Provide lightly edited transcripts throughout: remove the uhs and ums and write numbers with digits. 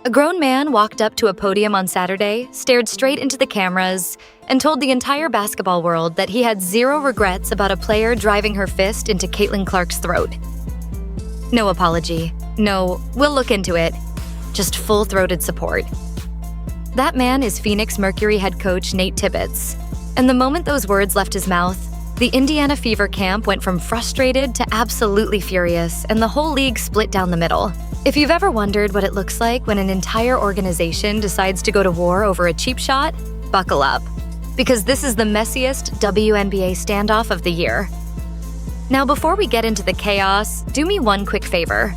A grown man walked up to a podium on Saturday, stared straight into the cameras, and told the entire basketball world that he had zero regrets about a player driving her fist into Caitlin Clark's throat. No apology. No, we'll look into it. Just full-throated support. That man is Phoenix Mercury head coach Nate Tibbetts. And the moment those words left his mouth, the Indiana Fever camp went from frustrated to absolutely furious, and the whole league split down the middle. If you've ever wondered what it looks like when an entire organization decides to go to war over a cheap shot, buckle up. Because this is the messiest WNBA standoff of the year. Now, before we get into the chaos, do me one quick favor.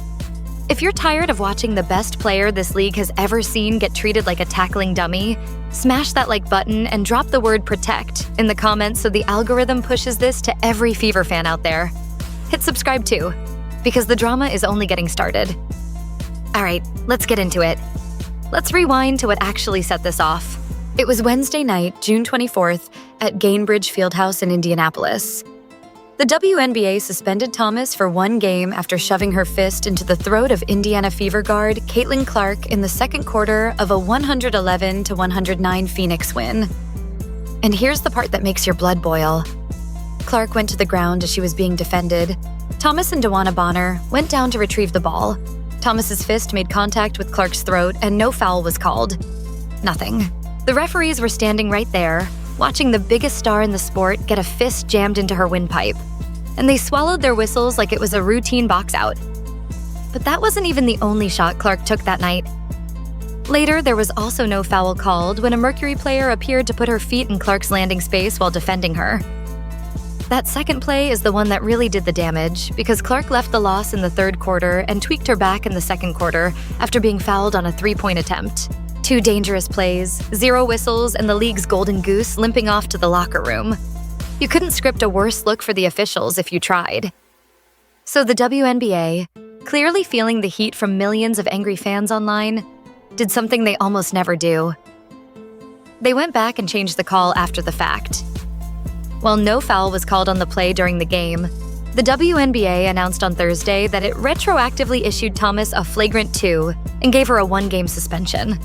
If you're tired of watching the best player this league has ever seen get treated like a tackling dummy, smash that like button and drop the word PROTECT in the comments so the algorithm pushes this to every Fever fan out there. Hit subscribe too, because the drama is only getting started. All right, let's get into it. Let's rewind to what actually set this off. It was Wednesday night, June 24th, at Gainbridge Fieldhouse in Indianapolis. The WNBA suspended Thomas for one game after shoving her fist into the throat of Indiana Fever guard Caitlin Clark in the second quarter of a 111-109 Phoenix win. And here's the part that makes your blood boil. Clark went to the ground as she was being defended. Thomas and DeWanna Bonner went down to retrieve the ball. Thomas's fist made contact with Clark's throat and no foul was called. Nothing. The referees were standing right there, watching the biggest star in the sport get a fist jammed into her windpipe. And they swallowed their whistles like it was a routine box out. But that wasn't even the only shot Clark took that night. Later, there was also no foul called when a Mercury player appeared to put her feet in Clark's landing space while defending her. That second play is the one that really did the damage because Clark left the loss in the third quarter and tweaked her back in the second quarter after being fouled on a three-point attempt. 2 dangerous plays, 0 whistles, and the league's golden goose limping off to the locker room. You couldn't script a worse look for the officials if you tried. So the WNBA, clearly feeling the heat from millions of angry fans online, did something they almost never do. They went back and changed the call after the fact. While no foul was called on the play during the game, the WNBA announced on Thursday that it retroactively issued Thomas a flagrant 2 and gave her a 1-game suspension.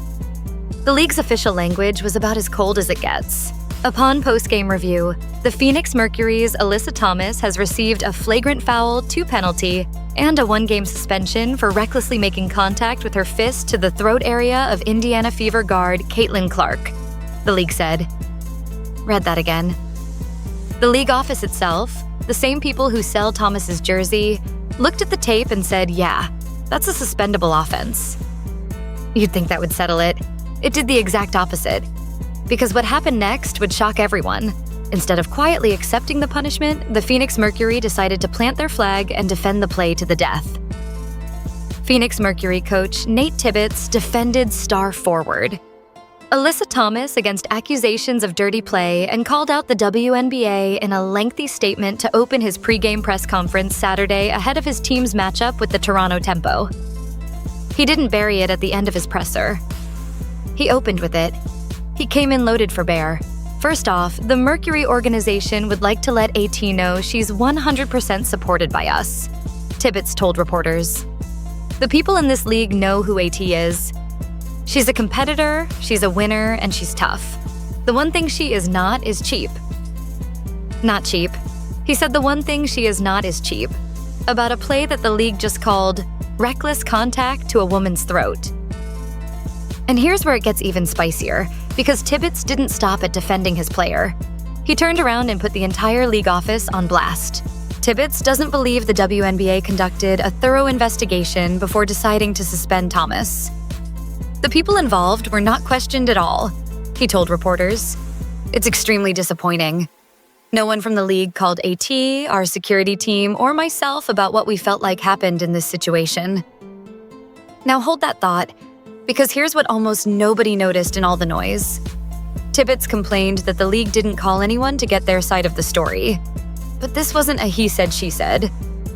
The league's official language was about as cold as it gets. Upon post-game review, the Phoenix Mercury's Alyssa Thomas has received a flagrant foul, 2 penalty, and a 1-game suspension for recklessly making contact with her fist to the throat area of Indiana Fever guard Caitlin Clark, the league said. Read that again. The league office itself, the same people who sell Thomas's jersey, looked at the tape and said, yeah, that's a suspendable offense. You'd think that would settle it. It did the exact opposite. Because what happened next would shock everyone. Instead of quietly accepting the punishment, the Phoenix Mercury decided to plant their flag and defend the play to the death. Phoenix Mercury coach Nate Tibbetts defended star forward Alyssa Thomas against accusations of dirty play and called out the WNBA in a lengthy statement to open his pregame press conference Saturday ahead of his team's matchup with the Toronto Tempo. He didn't bury it at the end of his presser. He opened with it. He came in loaded for bear. First off, the Mercury organization would like to let AT know she's 100% supported by us, Tibbetts told reporters. The people in this league know who AT is. She's a competitor, she's a winner, and she's tough. The one thing she is not is cheap. Not cheap. He said the one thing she is not is cheap. About a play that the league just called reckless contact to a woman's throat. And here's where it gets even spicier, because Tibbetts didn't stop at defending his player. He turned around and put the entire league office on blast. Tibbetts doesn't believe the WNBA conducted a thorough investigation before deciding to suspend Thomas. The people involved were not questioned at all, he told reporters. It's extremely disappointing. No one from the league called AT, our security team, or myself about what we felt like happened in this situation. Now hold that thought, because here's what almost nobody noticed in all the noise. Tibbetts complained that the league didn't call anyone to get their side of the story. But this wasn't a he said, she said.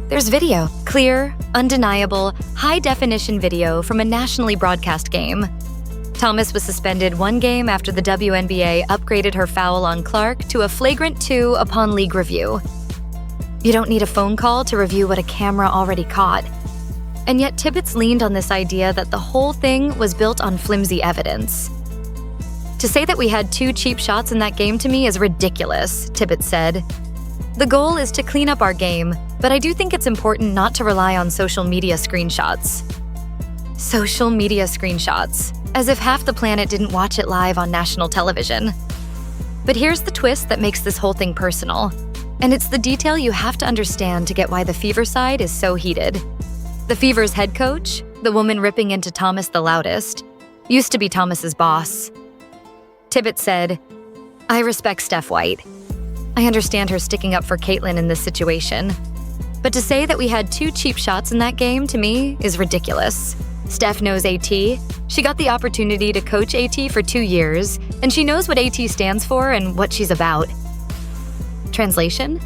There's video, clear, undeniable, high-definition video from a nationally broadcast game. Thomas was suspended 1 game after the WNBA upgraded her foul on Clark to a flagrant 2 upon league review. You don't need a phone call to review what a camera already caught. And yet Tibbetts leaned on this idea that the whole thing was built on flimsy evidence. "To say that we had 2 cheap shots in that game to me is ridiculous," Tibbetts said. "The goal is to clean up our game, but I do think it's important not to rely on social media screenshots." Social media screenshots, as if half the planet didn't watch it live on national television. But here's the twist that makes this whole thing personal, and it's the detail you have to understand to get why the Fever side is so heated. The Fever's head coach, the woman ripping into Thomas the loudest, used to be Thomas's boss. Tibbetts said, "I respect Steph White. I understand her sticking up for Caitlin in this situation. But to say that we had 2 cheap shots in that game, to me, is ridiculous. Steph knows AT. She got the opportunity to coach AT for 2 years, and she knows what AT stands for and what she's about." Translation?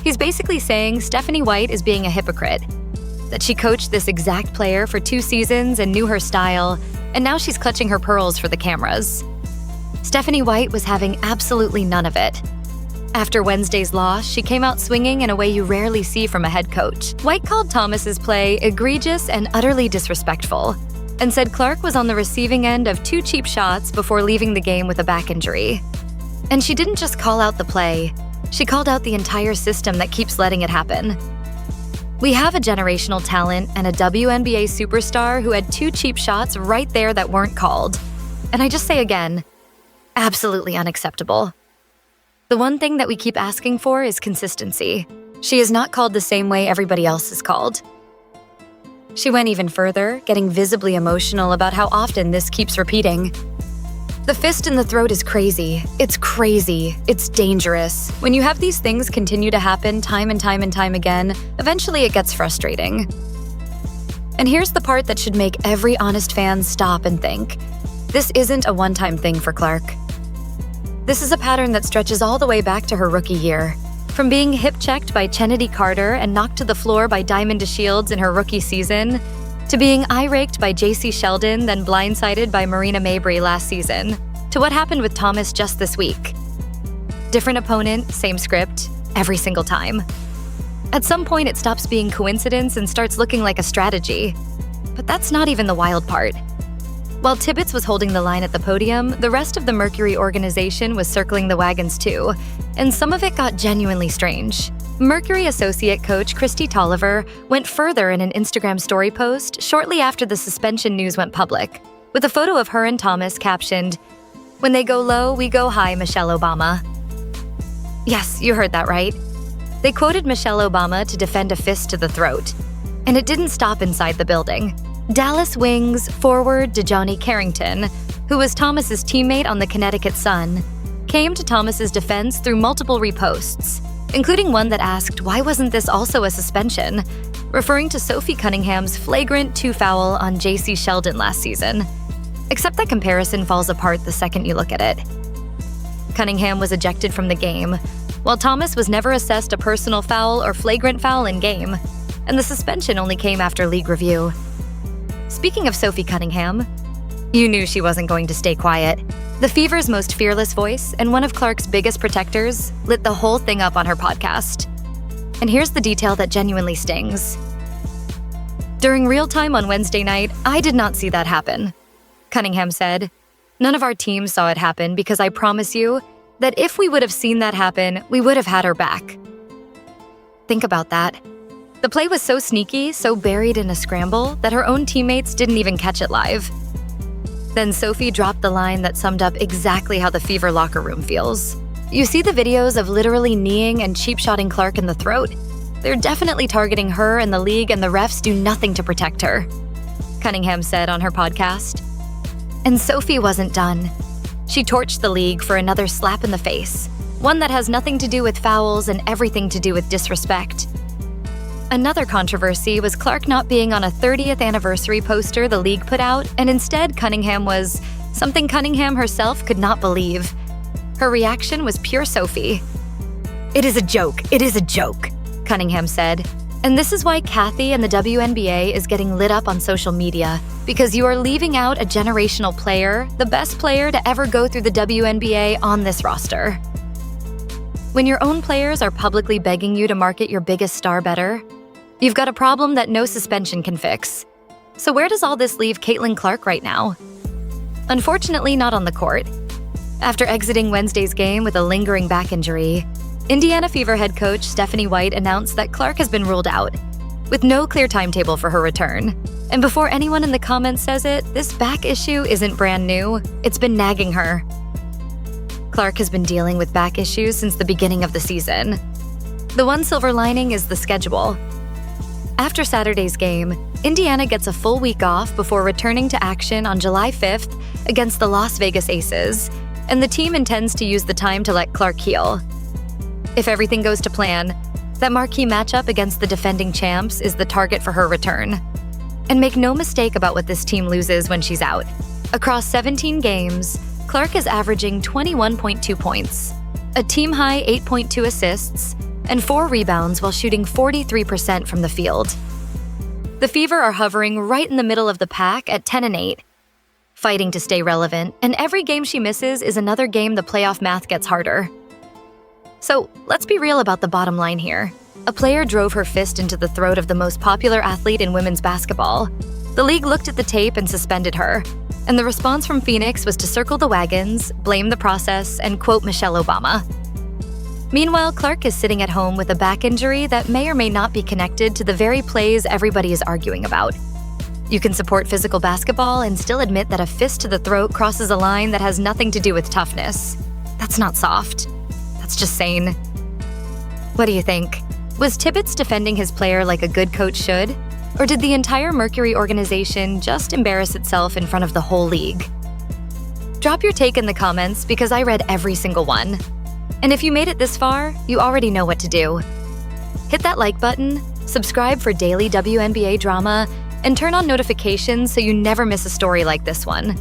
He's basically saying Stephanie White is being a hypocrite. That she coached this exact player for 2 seasons and knew her style, and now she's clutching her pearls for the cameras. Stephanie White was having absolutely none of it. After Wednesday's loss, she came out swinging in a way you rarely see from a head coach. White called Thomas's play egregious and utterly disrespectful, and said Clark was on the receiving end of 2 cheap shots before leaving the game with a back injury. And she didn't just call out the play, she called out the entire system that keeps letting it happen. "We have a generational talent and a WNBA superstar who had 2 cheap shots right there that weren't called. And I just say again, absolutely unacceptable. The one thing that we keep asking for is consistency. She is not called the same way everybody else is called." She went even further, getting visibly emotional about how often this keeps repeating. "The fist in the throat is crazy. It's crazy. It's dangerous. When you have these things continue to happen time and time and time again, eventually it gets frustrating." And here's the part that should make every honest fan stop and think. This isn't a one-time thing for Clark. This is a pattern that stretches all the way back to her rookie year. From being hip-checked by Kennedy Carter and knocked to the floor by Diamond DeShields in her rookie season, to being eye-raked by J.C. Sheldon, then blindsided by Marina Mabrey last season, to what happened with Thomas just this week. Different opponent, same script, every single time. At some point, it stops being coincidence and starts looking like a strategy. But that's not even the wild part. While Tibbetts was holding the line at the podium, the rest of the Mercury organization was circling the wagons too, and some of it got genuinely strange. Mercury associate coach Kristi Tolliver went further in an Instagram story post shortly after the suspension news went public, with a photo of her and Thomas captioned, "When they go low, we go high, Michelle Obama." Yes, you heard that right. They quoted Michelle Obama to defend a fist to the throat. And it didn't stop inside the building. Dallas Wings forward DeJohnny Carrington, who was Thomas's teammate on the Connecticut Sun, came to Thomas's defense through multiple reposts, including one that asked why wasn't this also a suspension, referring to Sophie Cunningham's flagrant 2 foul on J.C. Sheldon last season. Except that comparison falls apart the second you look at it. Cunningham was ejected from the game, while Thomas was never assessed a personal foul or flagrant foul in game, and the suspension only came after league review. Speaking of Sophie Cunningham, you knew she wasn't going to stay quiet. The Fever's most fearless voice and one of Clark's biggest protectors lit the whole thing up on her podcast. And here's the detail that genuinely stings. "During real time on Wednesday night, I did not see that happen," Cunningham said. "None of our team saw it happen because I promise you that if we would have seen that happen, we would have had her back." Think about that. The play was so sneaky, so buried in a scramble, that her own teammates didn't even catch it live. Then Sophie dropped the line that summed up exactly how the Fever locker room feels. "You see the videos of literally kneeing and cheap-shotting Clark in the throat? They're definitely targeting her, and the league and the refs do nothing to protect her," Cunningham said on her podcast. And Sophie wasn't done. She torched the league for another slap in the face, one that has nothing to do with fouls and everything to do with disrespect. Another controversy was Clark not being on a 30th anniversary poster the league put out, and instead Cunningham was something Cunningham herself could not believe. Her reaction was pure Sophie. "It is a joke. It is a joke," Cunningham said. And this is why Kathy and the WNBA is getting lit up on social media, because you are leaving out a generational player, the best player to ever go through the WNBA on this roster. When your own players are publicly begging you to market your biggest star better, You've got a problem that no suspension can fix. So where does all this leave Caitlin Clark right now? Unfortunately, not on the court. After exiting Wednesday's game with a lingering back injury, Indiana Fever head coach Stephanie White announced that Clark has been ruled out, with no clear timetable for her return. And before anyone in the comments says it, this back issue isn't brand new. It's been nagging her. Clark has been dealing with back issues since the beginning of the season. The one silver lining is the schedule. After Saturday's game, Indiana gets a full week off before returning to action on July 5th against the Las Vegas Aces, and the team intends to use the time to let Clark heal. If everything goes to plan, that marquee matchup against the defending champs is the target for her return. And make no mistake about what this team loses when she's out. Across 17 games, Clark is averaging 21.2 points, a team-high 8.2 assists, and 4 rebounds while shooting 43% from the field. The Fever are hovering right in the middle of the pack at 10-8, fighting to stay relevant, and every game she misses is another game the playoff math gets harder. So let's be real about the bottom line here. A player drove her fist into the throat of the most popular athlete in women's basketball. The league looked at the tape and suspended her, and the response from Phoenix was to circle the wagons, blame the process, and quote Michelle Obama. Meanwhile, Clark is sitting at home with a back injury that may or may not be connected to the very plays everybody is arguing about. You can support physical basketball and still admit that a fist to the throat crosses a line that has nothing to do with toughness. That's not soft. That's just sane. What do you think? Was Tibbetts defending his player like a good coach should? Or did the entire Mercury organization just embarrass itself in front of the whole league? Drop your take in the comments because I read every single one. And if you made it this far, you already know what to do. Hit that like button, subscribe for daily WNBA drama, and turn on notifications so you never miss a story like this one.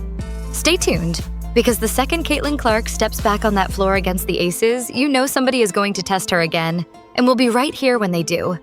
Stay tuned, because the second Caitlin Clark steps back on that floor against the Aces, you know somebody is going to test her again, and we'll be right here when they do.